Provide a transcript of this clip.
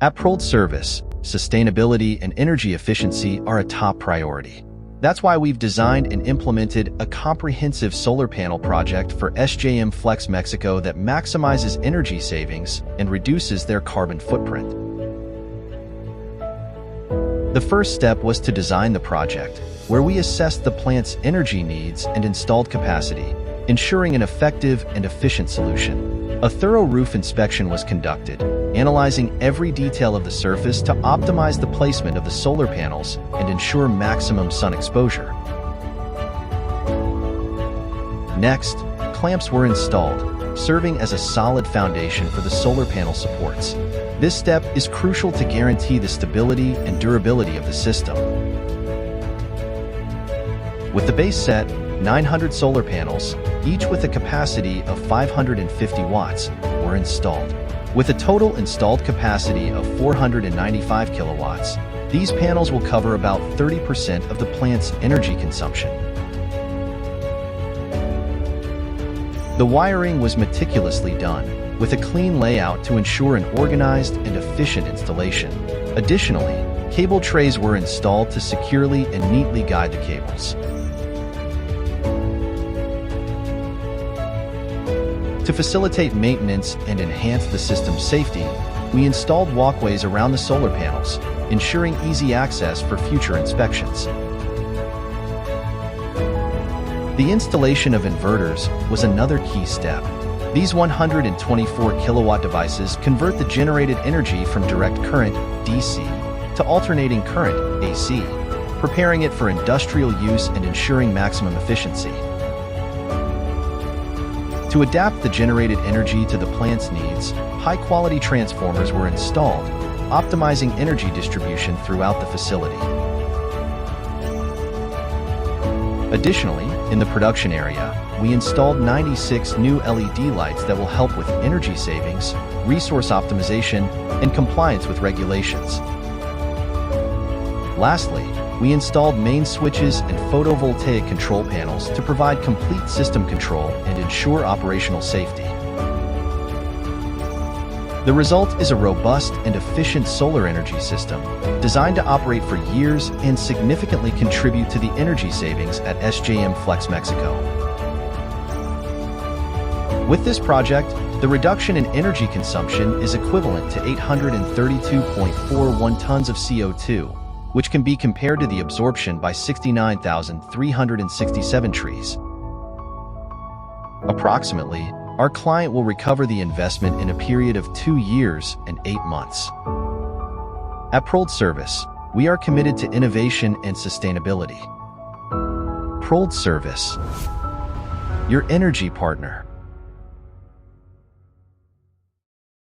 At Proled Service, sustainability and energy efficiency are a top priority. That's why we've designed and implemented a comprehensive solar panel project for SJM Flex Mexico that maximizes energy savings and reduces their carbon footprint. The first step was to design the project, where we assessed the plant's energy needs and installed capacity, ensuring an effective and efficient solution. A thorough roof inspection was conducted, analyzing every detail of the surface to optimize the placement of the solar panels and ensure maximum sun exposure. Next, clamps were installed, serving as a solid foundation for the solar panel supports. This step is crucial to guarantee the stability and durability of the system. With the base set, 900 solar panels, each with a capacity of 550 watts, were installed. With a total installed capacity of 495 kilowatts, these panels will cover about 30% of the plant's energy consumption. The wiring was meticulously done, with a clean layout to ensure an organized and efficient installation. Additionally, cable trays were installed to securely and neatly guide the cables. To facilitate maintenance and enhance the system's safety, we installed walkways around the solar panels, ensuring easy access for future inspections. The installation of inverters was another key step. These 124 kilowatt devices convert the generated energy from direct current, DC, to alternating current, AC, preparing it for industrial use and ensuring maximum efficiency. To adapt the generated energy to the plant's needs, high-quality transformers were installed, optimizing energy distribution throughout the facility. Additionally, in the production area, we installed 96 new LED lights that will help with energy savings, resource optimization, and compliance with regulations. Lastly, we installed main switches and photovoltaic control panels to provide complete system control and ensure operational safety. The result is a robust and efficient solar energy system designed to operate for years and significantly contribute to the energy savings at SJM Flex Mexico. With this project, the reduction in energy consumption is equivalent to 832.41 tons of CO2, which can be compared to the absorption by 69,367 trees. Approximately, our client will recover the investment in a period of 2 years and 8 months. At Proled Service, we are committed to innovation and sustainability. Proled Service, your energy partner.